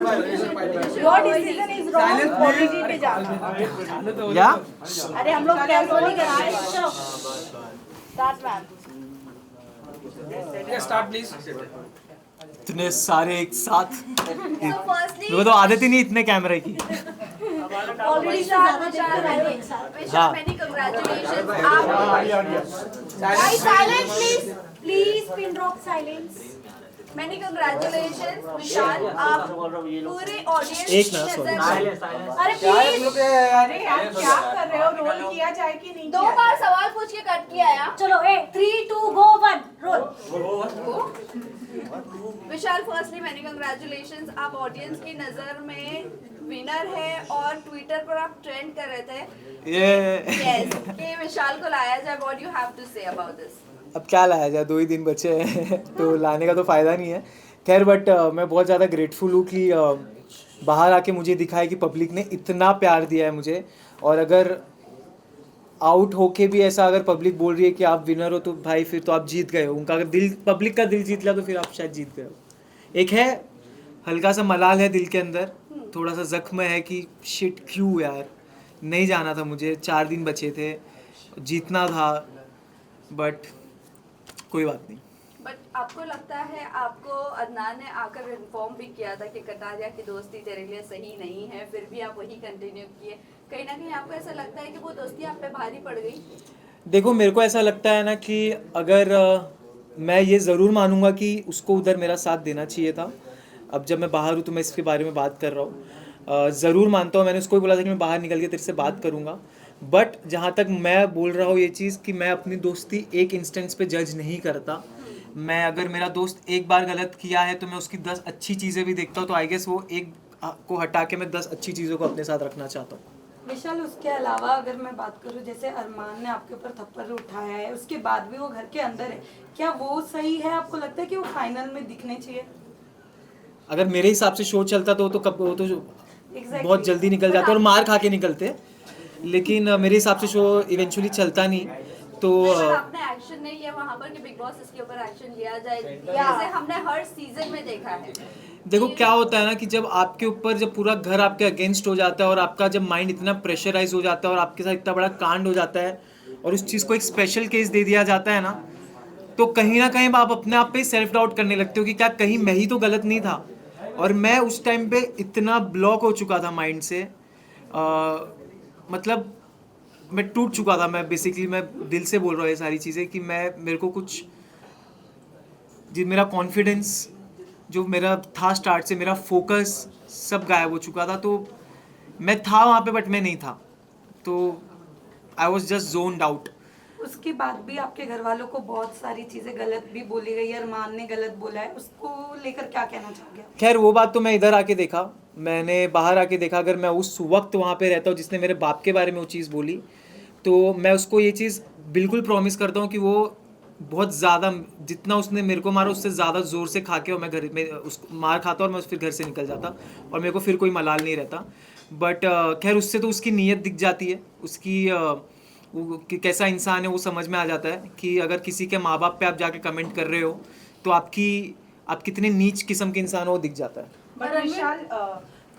Your decision is wrong. OTT पे जाना। या अरे हम लोग कैंसिल नहीं करते। Start ma'am. Start please. इतने सारे एक साथ So firstly, मेरे को तो आदत ही नहीं इतने कैमरे की। Already Vishal, many congratulations. Guys, silence please. Please pin drop silence. Many congratulations, Vishal. आप पूरे ऑडियंस एक ना, sorry. अरे प्लीज। अरे यार क्या कर रहे हो? रोल किया जाए कि नहीं? दो बार सवाल पूछ के कट किया यार। चलो 3, 2, go 1 रोल। विशाल, फर्स्टली मैनी कंग्रेचुलेशंस। आप ऑडियंस की नजर में विनर है और ट्विटर पर आप ट्रेंड कर रहे थे ये कि विशाल को लाया जाए। What you have to say about this? अब क्या लाया जाए, 2 ही दिन बचे हैं तो लाने का तो फ़ायदा नहीं है। खैर बट मैं बहुत ज़्यादा ग्रेटफुल हूँ कि बाहर आके मुझे दिखा है कि पब्लिक ने इतना प्यार दिया है मुझे। और अगर आउट होके भी ऐसा अगर पब्लिक बोल रही है कि आप विनर हो तो भाई फिर तो आप जीत गए हो। उनका अगर दिल, पब्लिक का दिल जीत लिया तो फिर आप शायद जीत गए हो। एक है हल्का सा मलाल है दिल के अंदर, थोड़ा सा जख्म है कि शिट क्यों यार, नहीं जाना था मुझे, 4 दिन बचे थे, जीतना था, बट कोई बात नहीं। बट आपको लगता है, आपको अदनान ने आकर इन्फॉर्म भी किया था कि कटारिया की दोस्ती तेरे लिए सही नहीं है, फिर भी आप वही कंटिन्यू किए। कहीं ना कहीं आपको ऐसा लगता है कि वो दोस्ती आप पे भारी पड़ गई? देखो मेरे को ऐसा लगता है ना कि अगर मैं ये ज़रूर मानूंगा कि उसको उधर मेरा साथ देना चाहिए था। अब जब मैं बाहर हूँ तो मैं इसके बारे में बात कर रहा हूँ। ज़रूर मानता हूँ, मैंने उसको भी बोला था कि मैं बाहर निकल के तेरे से बात करूँगा। बट जहाँ तक मैं बोल रहा हूँ ये चीज़ कि मैं अपनी दोस्ती एक इंस्टेंस पे जज नहीं करता। मैं अगर मेरा दोस्त एक बार गलत किया है तो मैं उसकी 10 अच्छी चीज़ें भी देखता हूँ, तो आई गेस वो एक को हटा के मैं 10 अच्छी चीज़ों को अपने साथ रखना चाहता हूँ। विशाल, उसके अलावा अगर मैं बात करूं, जैसे अरमान ने आपके ऊपर थप्पड़ उठाया है, उसके बाद भी वो घर के अंदर है, क्या वो सही है? आपको लगता है कि वो फाइनल में दिखने चाहिए? अगर मेरे हिसाब से शो चलता तो कब वो तो बहुत जल्दी निकल जाते और मार खा के निकलते। लेकिन मेरे हिसाब से शो इवेंचुअली चलता नहीं तो पर आपने एक्शन नहीं लिया वहाँ पर कि बिग बॉस इसके ऊपर एक्शन लिया जाए, जैसे हमने हर सीजन में देखा है। देखो क्या होता है ना कि जब आपके ऊपर जब पूरा घर आपके अगेंस्ट हो जाता है और आपका जब माइंड इतना प्रेशराइज हो जाता है और आपके साथ इतना बड़ा कांड हो जाता है और उस चीज़ को एक स्पेशल केस दे दिया जाता है ना, तो कहीं ना कहीं आप अपने आप पे सेल्फ डाउट करने लगते हो कि क्या कहीं मैं ही तो गलत नहीं था। और मैं उस टाइम पे इतना ब्लॉक हो चुका था माइंड से, मतलब मैं टूट चुका था। मैं बेसिकली मैं दिल से बोल रहा हूँ ये सारी चीज़ें कि मेरे को कुछ जी, मेरा कॉन्फिडेंस जो मेरा था स्टार्ट से, मेरा फोकस सब गायब हो चुका था। तो मैं था वहाँ पे बट मैं नहीं था, तो I was just zoned out. उसके बाद भी आपके घर वालों को बहुत सारी चीजें गलत भी बोली गई है, अरमान ने गलत बोला है, उसको लेकर क्या कहना चाहोगे? खैर वो बात तो मैं इधर आके देखा, मैंने बाहर आके देखा। अगर मैं उस वक्त वहाँ पे रहता हूँ जिसने मेरे बाप के बारे में वो चीज़ बोली, तो मैं उसको ये चीज़ बिल्कुल प्रॉमिस करता हूँ कि वो बहुत ज़्यादा, जितना उसने मेरे को मारा उससे ज़्यादा ज़ोर से खा के और मैं घर में उसको मार खाता और मैं फिर घर से निकल जाता और मेरे को फिर कोई मलाल नहीं रहता। बट खैर उससे तो उसकी नीयत दिख जाती है, उसकी वो कैसा इंसान है वो समझ में आ जाता है कि अगर किसी के माँ बाप पे आप जाके कमेंट कर रहे हो तो आप कितने नीच किस्म के इंसान हो वो दिख जाता है। बट विशाल,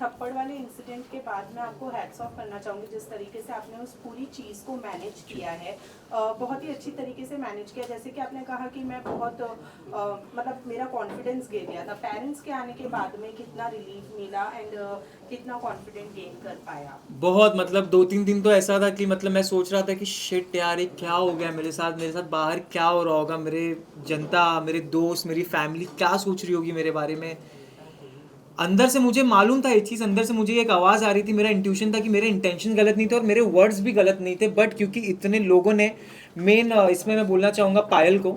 थप्पड़ वाले इंसिडेंट के बाद मैं आपको हैट्स ऑफ करना चाहूँगी जिस तरीके से आपने उस पूरी चीज़ को मैनेज किया है। बहुत ही अच्छी तरीके से मैनेज किया। जैसे कि आपने कहा कि मैं बहुत मतलब मेरा कॉन्फिडेंस गिर गया था, पेरेंट्स के आने के बाद में कितना रिलीफ मिला एंड कितना कॉन्फिडेंट गेन कर पाया? बहुत, मतलब 2-3 दिन तो ऐसा था कि मतलब मैं सोच रहा था कि शिट यार ये क्या हो गया मेरे साथ बाहर क्या हो रहा होगा, मेरे जनता, मेरे दोस्त, मेरी फैमिली क्या सोच रही होगी मेरे बारे में। अंदर से मुझे मालूम था ये चीज़, अंदर से मुझे एक आवाज़ आ रही थी, मेरा इंट्यूशन था कि मेरे इंटेंशन गलत नहीं थे और मेरे वर्ड्स भी गलत नहीं थे। बट क्योंकि इतने लोगों ने, मेन इसमें मैं बोलना चाहूँगा पायल को,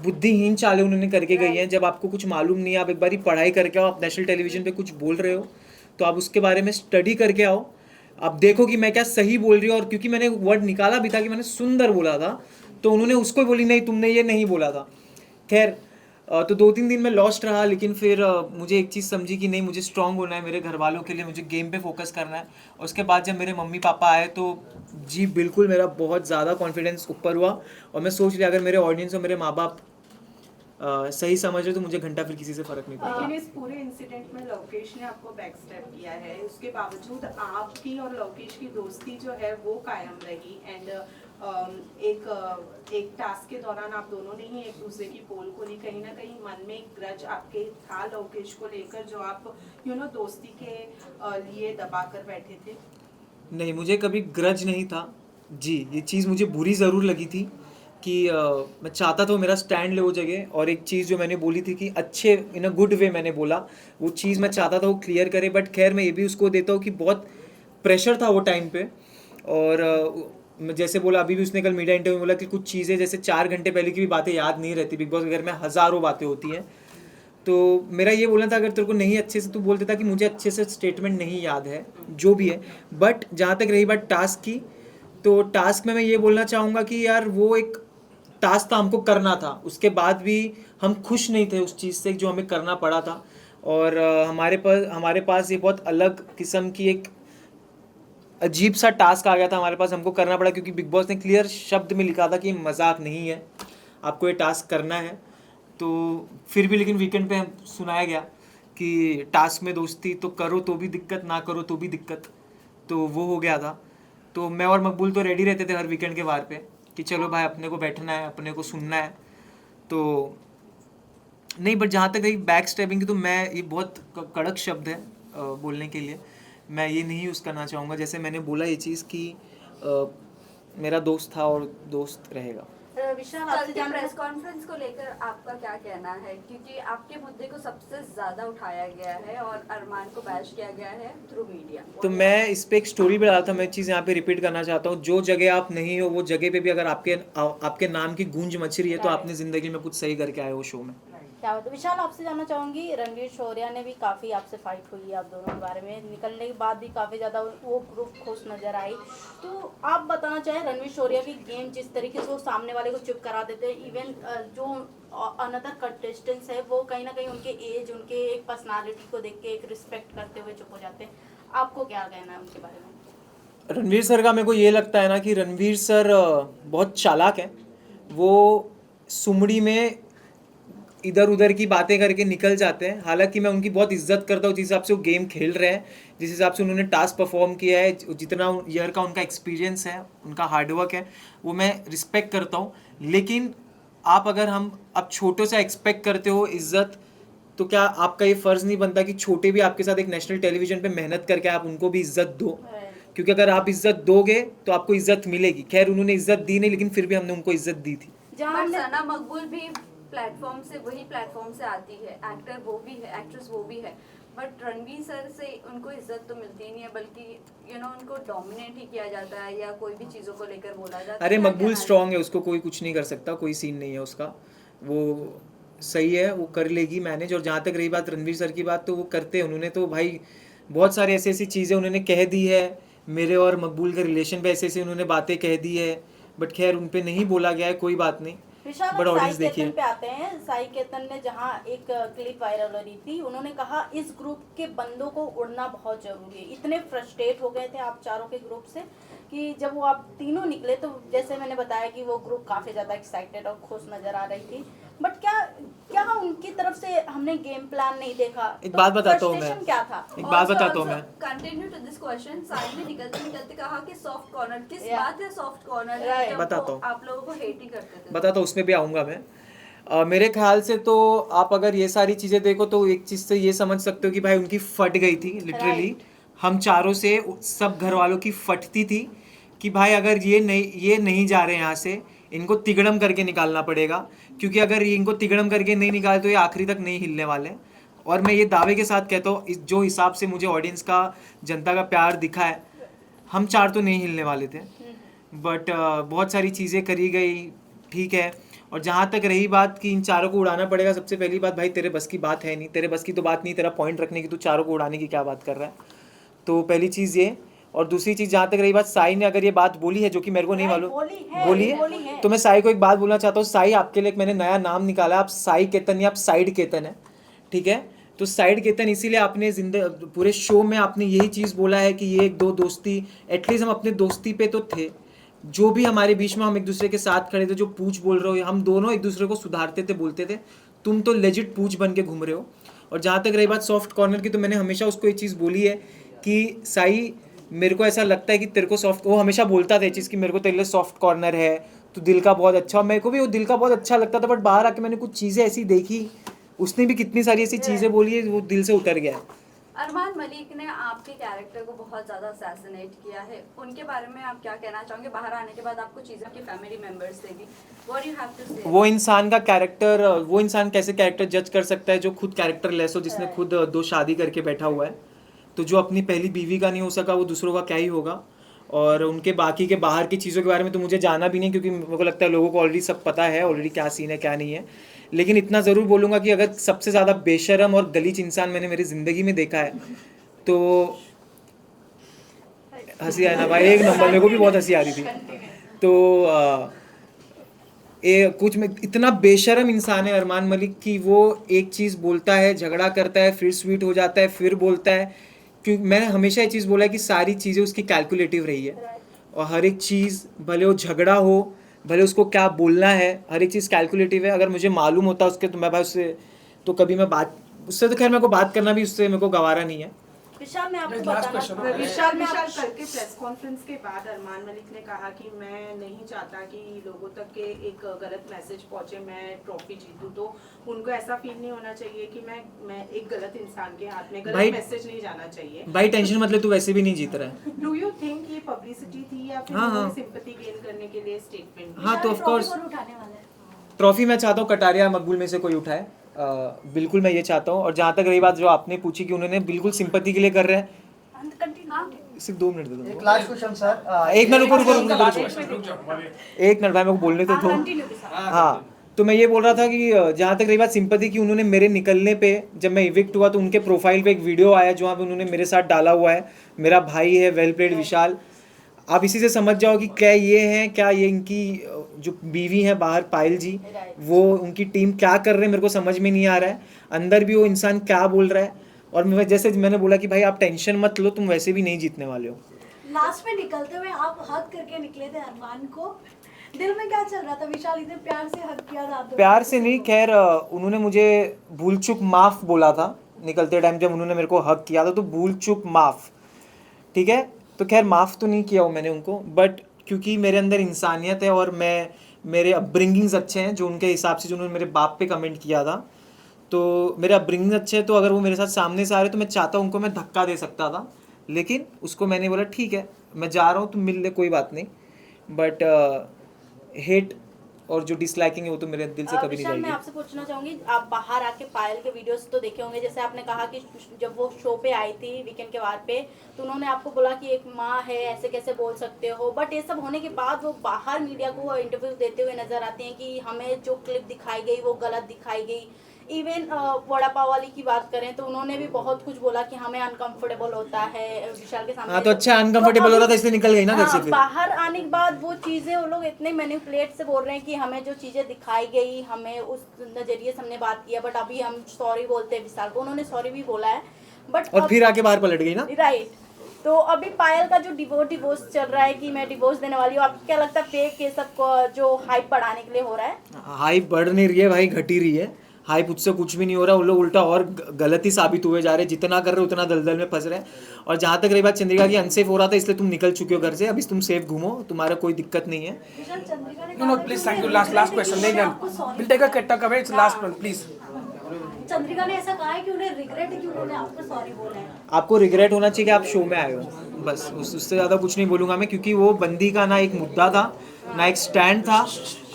बुद्धिहीन चालें उन्होंने करके गई हैं। जब आपको कुछ मालूम नहीं है, आप एक बारी पढ़ाई करके आओ, आप नेशनल टेलीविज़न पे कुछ बोल रहे हो तो आप उसके बारे में स्टडी करके आओ, आप देखो कि मैं क्या सही बोल रही हूँ। और क्योंकि मैंने वर्ड निकाला भी था कि मैंने सुंदर बोला था, तो उन्होंने उसको बोली नहीं तुमने ये नहीं बोला था। खैर तो 2-3 दिन में लॉस्ट रहा, लेकिन फिर मुझे एक चीज़ समझी कि नहीं, मुझे स्ट्रांग होना है मेरे घर वालों के लिए, मुझे गेम पे फोकस करना है। और उसके बाद जब मेरे मम्मी पापा आए तो जी बिल्कुल मेरा बहुत ज़्यादा कॉन्फिडेंस ऊपर हुआ और मैं सोच लिया अगर मेरे ऑडियंस और मेरे माँ बाप सही समझ रहे तो मुझे घंटा फिर किसी से फ़र्क नहीं पड़ता। लेकिन इस पूरे इंसिडेंट में लवकेश ने आपको बैक स्टेप किया है, उसके बावजूद आपकी और लवकेश की दोस्ती जो है वो कायम रही। एंड एक टास्क के दौरान आप दोनों ने ही एक दूसरे की पोल खोली, कहीं ना कहीं मन में एक ग्रज आपके था लवकेश को लेकर जो आप दोस्ती के लिए दबा कर बैठे थे। नहीं, मुझे कभी ग्रज नहीं था जी। ये चीज़ मुझे बुरी ज़रूर लगी थी कि मैं चाहता था वो मेरा स्टैंड ले वो जगह, और एक चीज़ जो मैंने बोली थी कि अच्छे इन अ गुड वे मैंने बोला, वो चीज़ मैं चाहता था वो क्लियर करे। बट खैर मैं ये भी उसको देता हूँ कि बहुत प्रेशर था वो टाइम पे। और मैं जैसे बोला, अभी भी उसने कल मीडिया इंटरव्यू में बोला कि कुछ चीज़ें जैसे 4 घंटे पहले की भी बातें याद नहीं रहती। बिग बॉस के घर में हज़ारों बातें होती हैं। तो मेरा ये बोलना था, अगर तेरे को नहीं अच्छे से, तू बोल देता कि मुझे अच्छे से स्टेटमेंट नहीं याद है जो भी है। बट जहाँ तक रही बात टास्क की, तो टास्क में मैं ये बोलना चाहूँगा कि यार वो एक टास्क था, हमको करना था। उसके बाद भी हम खुश नहीं थे उस चीज़ से जो हमें करना पड़ा था। और हमारे पास ये बहुत अलग किस्म की एक अजीब सा टास्क आ गया था हमारे पास, हमको करना पड़ा क्योंकि बिग बॉस ने क्लियर शब्द में लिखा था कि मजाक नहीं है, आपको ये टास्क करना है। तो फिर भी लेकिन वीकेंड पे सुनाया गया कि टास्क में दोस्ती तो करो तो भी दिक्कत, ना करो तो भी दिक्कत। तो वो हो गया था। तो मैं और मकबूल तो रेडी रहते थे हर वीकेंड के बार पे कि चलो भाई अपने को बैठना है, अपने को सुनना है। तो नहीं, बट जहाँ तक रही बैक स्टेपिंग की, तो मैं ये बहुत कड़क शब्द है बोलने के लिए, मैं ये नहीं यूज़ करना चाहूँगा। जैसे मैंने बोला ये चीज़ कि मेरा दोस्त था और दोस्त रहेगा। विशाल, आपसे प्रेस कॉन्फ्रेंस को लेकर आपका क्या कहना है? क्योंकि आपके मुद्दे को सबसे ज्यादा उठाया गया है और अरमान को बैश किया गया है थ्रू मीडिया। तो मैं इस पे एक स्टोरी भी डाला था, मैं चीज़ यहाँ पे रिपीट करना चाहता हूँ। जो जगह आप नहीं हो वो जगह पे भी अगर आपके नाम की गूंज मच रही है तो आपने ज़िंदगी में कुछ सही करके आए हो शो में। क्या बात है। विशाल, आपसे जानना चाहूँगी, रणवीर शौर्या ने भी काफ़ी आपसे फाइट हुई है आप दोनों के बारे में, निकलने के बाद भी काफ़ी ज़्यादा वो ग्रुप खुश नज़र आई। तो आप बताना चाहें रणवीर शौर्या की गेम जिस तरीके से वो सामने वाले को चुप करा देते हैं, इवन जो अनदर कंटेस्टेंट्स है वो कहीं ना कहीं उनके एज, उनके एक पर्सनालिटी को देख के एक रिस्पेक्ट करते हुए चुप हो जाते हैं, आपको क्या कहना है उनके बारे में? रणवीर सर का मेरे को ये लगता है ना कि रणवीर सर बहुत चालाक है। वो सुमड़ी में इधर उधर की बातें करके निकल जाते हैं। हालांकि मैं उनकी बहुत इज्जत करता हूँ जिस हिसाब से वो गेम खेल रहे हैं, जिस हिसाब से उन्होंने टास्क परफॉर्म किया है, जितना ईयर का उनका एक्सपीरियंस है, उनका हार्डवर्क है, वो मैं रिस्पेक्ट करता हूँ। लेकिन आप अगर अब छोटों से एक्सपेक्ट करते हो इज्जत, तो क्या आपका ये फ़र्ज़ नहीं बनता कि छोटे भी आपके साथ एक नेशनल टेलीविज़न पे मेहनत करके आप उनको भी इज्जत दो? क्योंकि अगर आप इज्जत दोगे तो आपको इज्जत मिलेगी। खैर उन्होंने इज्जत दी नहीं, लेकिन फिर भी हमने उनको इज्जत दी थी। सना मकबूल भी प्लेटफॉर्म से, वही प्लेटफॉर्म से आती है, एक्टर वो भी है, एक्ट्रेस वो भी है, बट रणवीर सर से उनको इज्जत तो मिलती नहीं है, बल्कि उनको डोमिनेट ही किया जाता है या कोई भी चीज़ों को लेकर बोला जाता है। अरे मकबूल स्ट्रांग है, उसको कोई कुछ नहीं कर सकता, कोई सीन नहीं है उसका, वो सही है, वो कर लेगी मैनेज। और जहाँ तक रही बात रणवीर सर की बात, तो वो करते हैं। उन्होंने तो भाई बहुत सारी ऐसी ऐसी चीज़ें उन्होंने कह दी है, मेरे और मकबूल के रिलेशन पे ऐसे ऐसे उन्होंने बातें कह दी है, बट खैर उन पे नहीं बोला गया है, कोई बात नहीं। विशाल, ऑडियंस देखिए पे आते हैं। साई केतन ने जहां एक क्लिप वायरल हो रही थी, उन्होंने कहा इस ग्रुप के बंदों को उड़ना बहुत जरूरी है। इतने फ्रस्ट्रेट हो गए थे आप चारों के ग्रुप से कि जब वो आप तीनों निकले तो जैसे मैंने बताया कि वो ग्रुप काफी ज्यादा एक्साइटेड और खुश नजर आ रही थी। बट क्या उनकी तरफ से हमने गेम प्लान नहीं देखा? एक बात बताता हूँ मैं, क्या था? एक बात बताता हूँ मैं। Continue to this question, Sai ने निकलते कहा कि सॉफ्ट कॉर्नर, किस बात है सॉफ्ट कॉर्नर? बताता हूँ, आप लोगों को हेट ही करते थे। बताता हूँ, उसमें भी आऊँगा मैं। मेरे ख्याल से तो आप अगर ये सारी चीज़ें देखो तो एक चीज़ से ये समझ सकते हो कि भाई उनकी फट गई थी लिटरली। हम चारों से सब घर वालों की फटती थी कि भाई अगर ये नहीं जा रहे यहाँ से, इनको तिगड़म करके निकालना पड़ेगा, क्योंकि अगर इनको तिगड़म करके नहीं निकाले तो ये आखिरी तक नहीं हिलने वाले। और मैं ये दावे के साथ कहता हूँ, जो हिसाब से मुझे ऑडियंस का, जनता का प्यार दिखा है, हम चार तो नहीं हिलने वाले थे। बट बहुत सारी चीज़ें करी गई, ठीक है। और जहाँ तक रही बात कि इन चारों को उड़ाना पड़ेगा, सबसे पहली बात भाई तेरे बस की बात है नहीं, तेरे बस की तो बात नहीं, तेरा पॉइंट रखने की, तू चारों को उड़ाने की क्या बात कर रहा है? तो पहली चीज़ ये। और दूसरी चीज़ जहाँ तक रही बात, साई ने अगर ये बात बोली है जो कि मेरे को नहीं मालूम, बोली है, तो मैं साई को एक बात बोलना चाहता हूँ। साई, आपके लिए मैंने नया नाम निकाला, आप साई केतन या आप साइड केतन है, ठीक है? तो साइड केतन इसीलिए आपने पूरे शो में आपने यही चीज़ बोला है कि ये एक दो दोस्ती, एटलीस्ट हम अपने दोस्ती पे तो थे, जो भी हमारे बीच में हम एक दूसरे के साथ खड़े थे, जो पूछ बोल रहे हो, हम दोनों एक दूसरे को सुधारते थे, बोलते थे। तुम तो लेजिट पूछ बन के घूम रहे हो। और जहाँ तक रही बात सॉफ्ट कॉर्नर की, तो मैंने हमेशा उसको एक चीज़ बोली है कि साई, मेरे को ऐसा लगता है कि तेरे को सॉफ्ट, वो हमेशा बोलता था ये चीज़ कि मेरे को तेरे लिए सॉफ्ट कॉर्नर है, तो दिल का बहुत अच्छा। और मेरे को भी वो दिल का बहुत अच्छा लगता था, बट बाहर आके मैंने कुछ चीज़ें ऐसी देखी, उसने भी कितनी सारी ऐसी चीज़ें बोली है, वो दिल से उतर गया। अरमान मलिक ने आपके कैरेक्टर को बहुत ज़्यादा असैसिनेट किया है, उनके बारे में आप क्या कहना चाहोगे? बाहर आने के बाद आपको चीज़ें आपके फैमिली मेंबर्स से भी, व्हाट यू हैव टू से? वो इंसान का कैरेक्टर, वो इंसान कैसे कैरेक्टर जज कर सकता है जो खुद कैरेक्टर लेस हो, जिसने खुद 2 शादी करके बैठा हुआ है। तो जो अपनी पहली बीवी का नहीं हो सका, वो दूसरों का क्या ही होगा। और उनके बाकी के बाहर की चीज़ों के बारे में तो मुझे जाना भी नहीं, क्योंकि मेरे को लगता है लोगों को ऑलरेडी सब पता है ऑलरेडी क्या सीन है क्या नहीं है। लेकिन इतना ज़रूर बोलूँगा कि अगर सबसे ज़्यादा बेशरम और गलीच इंसान मैंने मेरी ज़िंदगी में देखा है तो हंसी आया ना भाई, एक नंबर, मेरे को भी बहुत हंसी आ रही थी। तो कुछ में इतना बेशरम इंसान है अरमान मलिक कि वो एक चीज़ बोलता है, झगड़ा करता है, फिर स्वीट हो जाता है, फिर बोलता है। क्योंकि मैंने हमेशा ये चीज़ बोला है कि सारी चीज़ें उसकी कैलकुलेटिव रही है, और हर एक चीज़, भले वो झगड़ा हो, भले उसको क्या बोलना है, हर एक चीज़ कैलकुलेटिव है। अगर मुझे मालूम होता उसके, तो मैं भाई उससे, तो कभी मैं बात उससे, तो खैर मेरे को बात करना भी उससे मेरे को गवारा नहीं है। विशाल, मैं आपको Last बताना question. विशाल कल के प्रेस कॉन्फ्रेंस के बाद अरमान मलिक ने कहा कि मैं नहीं चाहता कि लोगों तक के एक गलत मैसेज पहुंचे, मैं ट्रॉफी जीतूं, तो उनको ऐसा फील नहीं होना चाहिए कि मैं एक गलत इंसान के हाथ में, भाई- गलत मैसेज नहीं जाना चाहिए। भाई टेंशन मतलब तू वैसे भी नहीं जीत रहा है। डू यू थिंक ये पब्लिसिटी थी या फिर हाँ, हाँ। सिंपैथी गेन करने के लिए स्टेटमेंट? हाँ, तो ऑफ कोर्स ट्रॉफी मैं चाहता हूँ कटारिया मकबूल में से कोई उठाए, बिल्कुल मैं ये चाहता हूँ। और जहाँ तक रही बात जो आपने पूछी कि उन्होंने बिल्कुल सिंपैथी के लिए कर रहे हैं, सिर्फ 2 मिनट दे दो। एक लास्ट क्वेश्चन सर। एक मिनट, रुको रुको रुको रुको, लास्ट क्वेश्चन, रुक जाओ। एक मिनट भाई, मेरे को बोलने तो दो। हाँ, तो मैं ये बोल रहा था कि जहाँ तक रही बात सिंपैथी की, उन्होंने मेरे निकलने पे, जब मैं इविक्ट हुआ तो उनके प्रोफाइल पे एक वीडियो आया जहाँ पे उन्होंने मेरे साथ डाला हुआ है, मेरा भाई है वेल प्लेड विशाल। आप इसी से समझ जाओ कि क्या ये हैं, क्या ये इनकी जो बीवी हैं बाहर पायल जी, वो उनकी टीम क्या कर रहे हैं, मेरे को समझ में नहीं आ रहा है। अंदर भी वो इंसान क्या बोल रहा है। और मैं जैसे मैंने बोला कि भाई आप टेंशन मत लो, तुम वैसे भी नहीं जीतने वाले हो। लास्ट में निकलते हुए आप हक करके निकले थे अरमान को, दिल में क्या चल रहा था? विशाल इतने प्यार से हक किया था आपने। प्यार से नहीं, खैर उन्होंने मुझे भूल चूक माफ़ बोला था निकलते टाइम, जब उन्होंने मेरे को हक किया था, तो भूल चूक माफ़, ठीक है। तो खैर माफ़ तो नहीं किया हो मैंने उनको, बट क्योंकि मेरे अंदर इंसानियत है और मेरे अपब्रिंगिंग्स अच्छे हैं, जो उनके हिसाब से जो उन्होंने मेरे बाप पे कमेंट किया था, तो मेरे अपब्रिंगिंग अच्छे हैं। तो अगर वो मेरे साथ सामने से आ रहे तो मैं चाहता हूँ उनको मैं धक्का दे सकता था, लेकिन उसको मैंने बोला ठीक है मैं जा रहा हूँ, तुम मिल ले, कोई बात नहीं। बट हेट और जो डिसलाइकिंग है वो तो मेरे दिल से कभी नहीं विशाल, मैं जाएगी। आपसे पूछना चाहूंगी, आप बाहर आके पायल के वीडियोस तो देखे होंगे, जैसे आपने कहा कि जब वो शो पे आई थी वीकेंड के वार पे, तो उन्होंने आपको बोला कि एक माँ है, ऐसे कैसे बोल सकते हो। बट ये सब होने के बाद वो बाहर मीडिया को इंटरव्यू देते हुए नजर आते हैं कि हमें जो क्लिप दिखाई गई वो गलत दिखाई गई। इवन वड़ा पाव वाली की बात करें तो उन्होंने भी बहुत कुछ बोला कि हमें अनकंफर्टेबल होता है विशाल के सामने। हाँ, तो अच्छा अनकंफर्टेबल हो रहा था इसलिए निकल गई ना घर से। फिर बाहर आने के बाद वो चीजें वो लोग इतने मैनिपुलेट से बोल रहे हैं कि हमें जो चीजें दिखाई गई, हमें उस नजरिए से हमने बात किया, बट अभी हम सॉरी बोलते हैं विशाल को। उन्होंने सॉरी भी बोला है, बट और फिर आके बाहर पलट गई ना। राइट। तो अभी पायल का जो डिवोर्स चल रहा है कि मैं डिवोर्स देने वाली हूँ, आपको क्या लगता है फेक ये सब जो हाइप बढ़ाने के लिए हो रहा है? हाइप बढ़ नहीं रही है भाई, घटी रही है। हाइप उससे कुछ भी नहीं हो रहा, उन लोग उल्टा और गलत ही साबित हुए जा रहे हैं। जितना कर रहे हो उतना दलदल में फंस रहे हैं। और जहाँ तक रही बात चंद्रिका की, अनसेफ हो रहा था इसलिए तुम निकल चुके हो घर से, अभी तुम सेफ घूमो, तुम्हारा कोई दिक्कत नहीं है। विशाल, चंद्रिका ने No, no, please, thank you. Last question. नहीं, नहीं. We'll take a talk away. It's last one, please. Chandrika ने ऐसा कहा है कि उन्हें रिग्रेट है कि उन्होंने आपको सॉरी बोला है। आपको रिग्रेट होना चाहिए कि आप शो में आए हो, बस उससे ज़्यादा कुछ नहीं बोलूँगा मैं, क्योंकि वो बंदी का ना एक मुद्दा था ना एक स्टैंड था,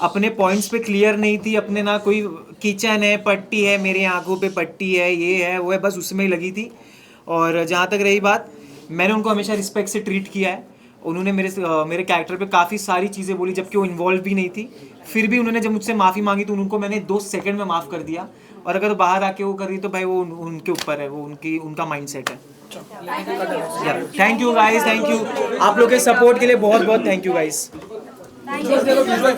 अपने पॉइंट्स पे क्लियर नहीं थी, अपने ना कोई किचन है, पट्टी है, मेरी आंखों पे पट्टी है, ये है वो है, बस उसमें ही लगी थी। और जहाँ तक रही बात, मैंने उनको हमेशा रिस्पेक्ट से ट्रीट किया है। उन्होंने मेरे कैरेक्टर पे काफ़ी सारी चीज़ें बोली जबकि वो इन्वॉल्व भी नहीं थी, फिर भी उन्होंने जब मुझसे माफ़ी मांगी तो उनको मैंने 2 सेकंड में माफ़ कर दिया। और अगर बाहर आके वो कर रही तो भाई वो उनके ऊपर है, वो उनका माइंडसेट है। Thank you guys, thank you आप लोग के सपोर्ट के लिए बहुत बहुत thank you guys. Visual, visual,